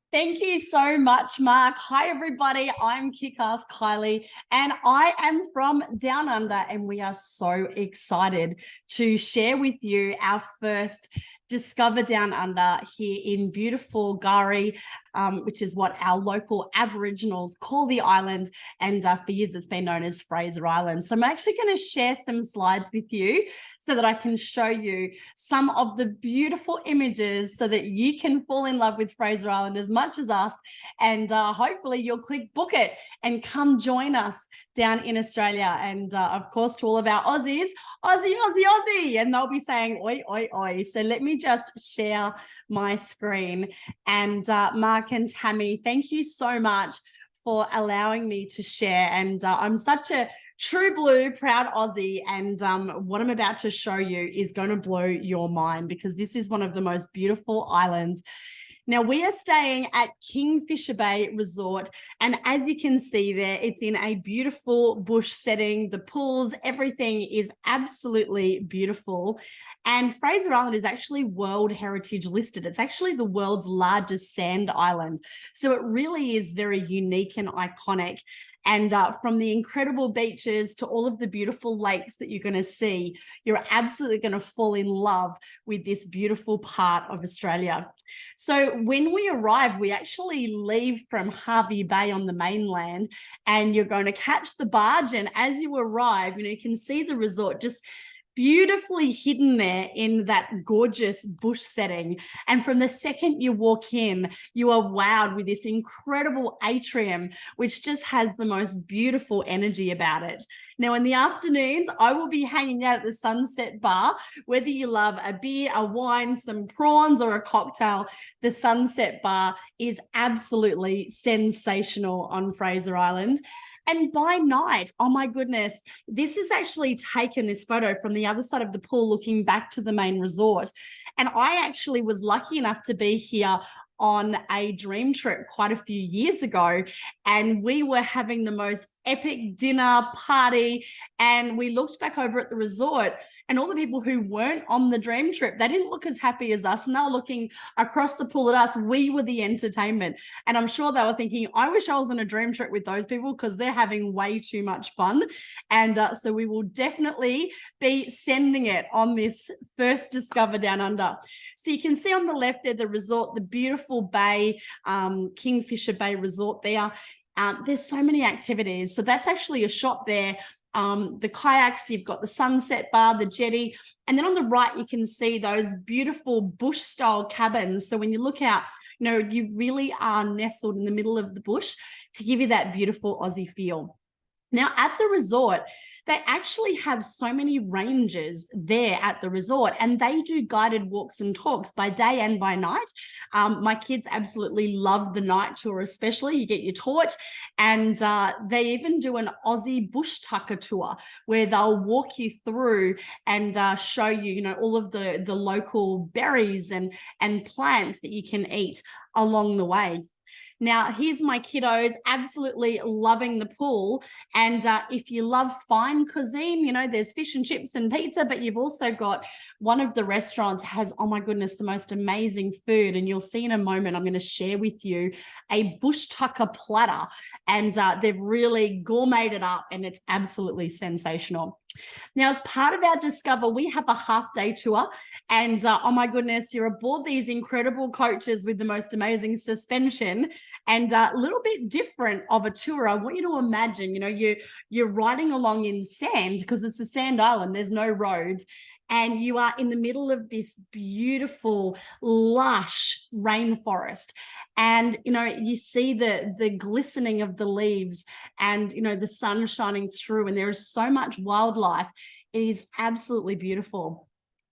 Thank you so much, Mark. Hi, everybody. I'm KickAss Kylie, and I am from Down Under, and we are so excited to share with you our first Discover Down Under here in beautiful Gari, which is what our local Aboriginals call the island, and for years it's been known as Fraser Island. So I'm actually going to share some slides with you so that I can show you some of the beautiful images so that you can fall in love with Fraser Island as much as us, and hopefully you'll click book it and come join us down in Australia. And of course, to all of our Aussies, Aussie, Aussie, Aussie, and they'll be saying oi, oi, oi. So let me just share my screen. And Mark and Tammy, thank you so much for allowing me to share. And I'm such a true blue, proud Aussie. And what I'm about to show you is going to blow your mind, because this is one of the most beautiful islands. Now, we are staying at Kingfisher Bay Resort, and as you can see there, it's in a beautiful bush setting. The pools, everything is absolutely beautiful. And Fraser Island is actually World Heritage listed. It's actually the world's largest sand island. So it really is very unique and iconic. And from the incredible beaches to all of the beautiful lakes that you're going to see, you're absolutely going to fall in love with this beautiful part of Australia. So when we arrive, we actually leave from Hervey Bay on the mainland, and you're going to catch the barge. And as you arrive, you can see the resort just beautifully hidden there in that gorgeous bush setting. And from the second you walk in, you are wowed with this incredible atrium, which just has the most beautiful energy about it. Now, in the afternoons, I will be hanging out at the Sunset Bar. Whether you love a beer, a wine, some prawns, or a cocktail, the Sunset Bar is absolutely sensational on Fraser Island. And by night, oh my goodness, this is actually taken, this photo, from the other side of the pool looking back to the main resort. And I actually was lucky enough to be here on a dream trip quite a few years ago, and we were having the most epic dinner party, and we looked back over at the resort, and all the people who weren't on the dream trip, they didn't look as happy as us, and they were looking across the pool at us. We were the entertainment, and I'm sure they were thinking, I wish I was on a dream trip with those people, because they're having way too much fun. And so we will definitely be sending it on this first Discover Down Under. So you can see on the left there, the resort, the beautiful bay, Kingfisher Bay Resort there. There's so many activities. So that's actually a shot there. The kayaks, you've got the Sunset Bar, the jetty, and then on the right, you can see those beautiful bush style cabins. So when you look out, you really are nestled in the middle of the bush to give you that beautiful Aussie feel. Now, at the resort, they actually have so many rangers there at the resort, and they do guided walks and talks by day and by night. My kids absolutely love the night tour, especially. You get your torch, and they even do an Aussie bush tucker tour where they'll walk you through and show you, all of the local berries and plants that you can eat along the way. Now, here's my kiddos absolutely loving the pool. And if you love fine cuisine, there's fish and chips and pizza, but you've also got one of the restaurants has, oh my goodness, the most amazing food. And you'll see in a moment, I'm going to share with you a bush tucker platter. And they've really gourmeted it up, and it's absolutely sensational. Now, as part of our Discover, we have a half-day tour. And oh my goodness, you're aboard these incredible coaches with the most amazing suspension, and a little bit different of a tour. I want you to imagine, you're riding along in sand, because it's a sand island, there's no roads, and you are in the middle of this beautiful, lush rainforest. And, you see the glistening of the leaves and, the sun shining through, and there is so much wildlife. It is absolutely beautiful.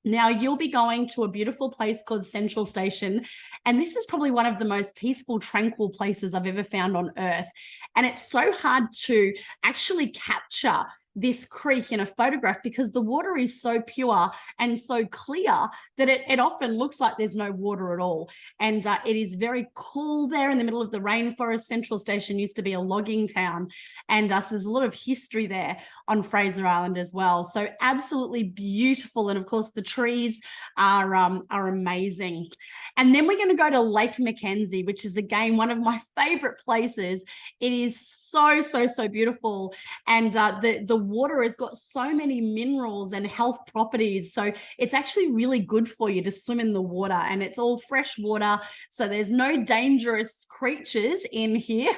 Now, you'll be going to a beautiful place called Central Station, and this is probably one of the most peaceful, tranquil places I've ever found on earth. And it's so hard to actually capture this creek in a photograph because the water is so pure and so clear that it often looks like there's no water at all. And it is very cool there in the middle of the rainforest. Central Station used to be a logging town, and so there's a lot of history there on Fraser Island as well. So absolutely beautiful. And of course, the trees are amazing. And then we're going to go to Lake Mackenzie, which is again one of my favorite places. It is so beautiful, and the water has got so many minerals and health properties. So it's actually really good for you to swim in the water, and it's all fresh water. So there's no dangerous creatures in here,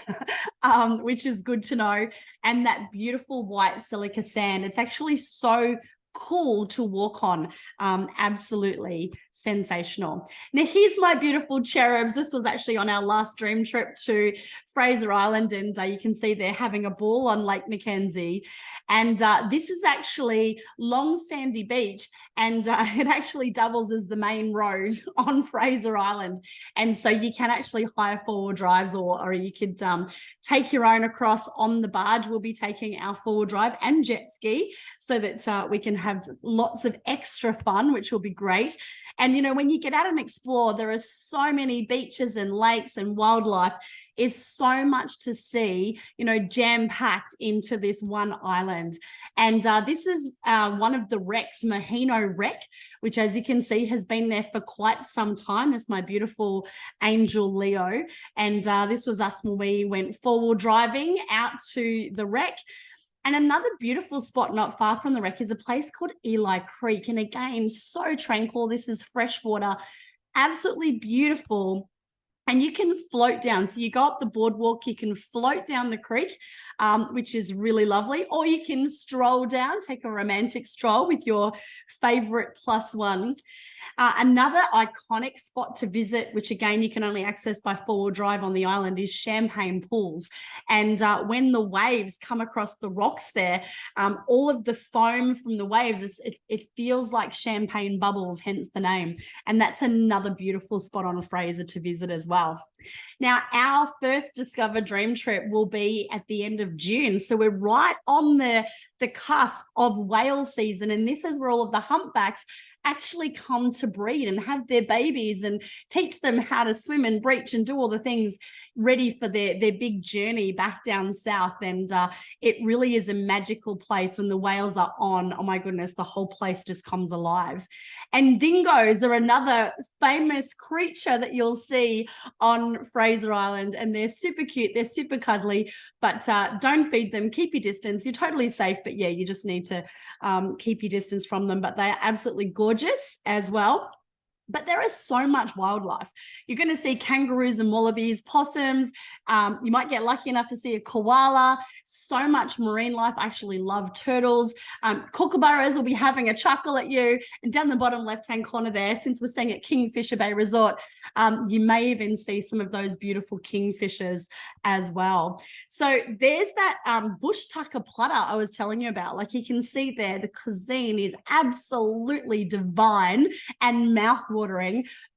which is good to know. And that beautiful white silica sand, it's actually so cool to walk on. Absolutely sensational. Now here's my beautiful cherubs. This was actually on our last dream trip to Fraser Island, and you can see they're having a ball on Lake Mackenzie. And this is actually Long Sandy Beach, and it actually doubles as the main road on Fraser Island. And so you can actually hire four-wheel drives, or you could take your own across on the barge. We'll be taking our four-wheel drive and jet ski so that we can have lots of extra fun, which will be great. And, you know, when you get out and explore, there are so many beaches and lakes and wildlife. Is so much to see, you know, jam-packed into this one island. And this is one of the wrecks, Mahino Wreck, which, as you can see, has been there for quite some time. That's my beautiful angel Leo. And this was us when we went four-wheel driving out to the wreck. And another beautiful spot not far from the wreck is a place called Eli Creek. And again, so tranquil. This is fresh water, absolutely beautiful. And you can float down. So you go up the boardwalk, you can float down the creek, which is really lovely. Or you can stroll down, take a romantic stroll with your favorite +1. Another iconic spot to visit, which again, you can only access by four-wheel drive on the island, is Champagne Pools. And when the waves come across the rocks there, all of the foam from the waves, it feels like champagne bubbles, hence the name. And that's another beautiful spot on Fraser to visit as well. Now, our first Discover Dream Trip will be at the end of June. So we're right on the cusp of whale season. And this is where all of the humpbacks actually come to breed and have their babies and teach them how to swim and breach and do all the things ready for their big journey back down south. And it really is a magical place when the whales are on. Oh my goodness, the whole place just comes alive. And dingoes are another famous creature that you'll see on Fraser Island, and they're super cute, they're super cuddly, but don't feed them, keep your distance. You're totally safe, but yeah, you just need to keep your distance from them. But they are absolutely gorgeous as well. But there is so much wildlife. You're going to see kangaroos and wallabies, possums. You might get lucky enough to see a koala. So much marine life. I actually love turtles. Kookaburras will be having a chuckle at you. And down the bottom left-hand corner there, since we're staying at Kingfisher Bay Resort, you may even see some of those beautiful kingfishers as well. So there's that bush tucker platter I was telling you about. Like you can see there, the cuisine is absolutely divine and mouth-watering.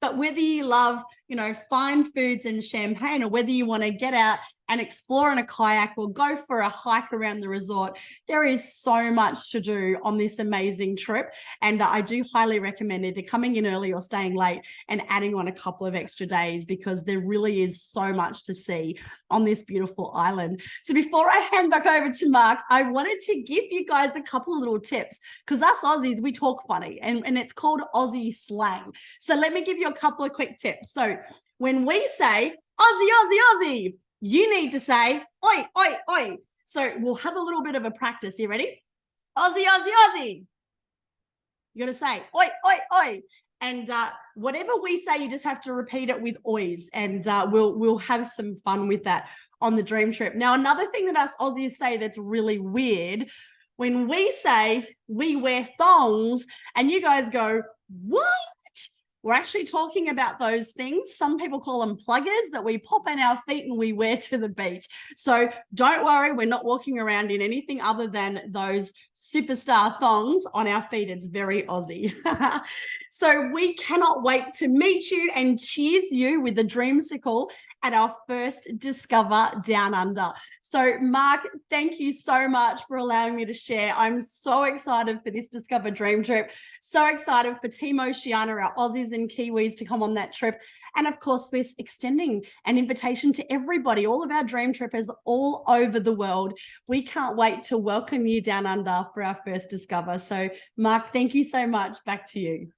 But whether you love, you know, fine foods and champagne, or whether you want to get out and explore in a kayak or go for a hike around the resort, there is so much to do on this amazing trip. And I do highly recommend either coming in early or staying late and adding on a couple of extra days, because there really is so much to see on this beautiful island. So before I hand back over to Mark, I wanted to give you guys a couple of little tips, because us Aussies, we talk funny, and it's called Aussie slang. So let me give you a couple of quick tips. So when we say Aussie, Aussie, Aussie, you need to say oi, oi, oi. So we'll have a little bit of a practice. You ready? Aussie, Aussie, Aussie. You're going to say oi, oi, oi. And whatever we say, you just have to repeat it with ois, and we'll have some fun with that on the dream trip. Now, another thing that us Aussies say that's really weird, when we say we wear thongs and you guys go, what? We're actually talking about those things. Some people call them pluggers that we pop in our feet and we wear to the beach. So don't worry, we're not walking around in anything other than those superstar thongs on our feet. It's very Aussie. So we cannot wait to meet you and cheers you with the dreamsicle at our First Discover Down Under. So Mark, thank you so much for allowing me to share. I'm so excited for this Discover Dream Trip. So excited for Team Oceania, our Aussies and Kiwis, to come on that trip. And of course, we're extending an invitation to everybody, all of our dream trippers all over the world. We can't wait to welcome you down under for our first Discover. So Mark, thank you so much. Back to you.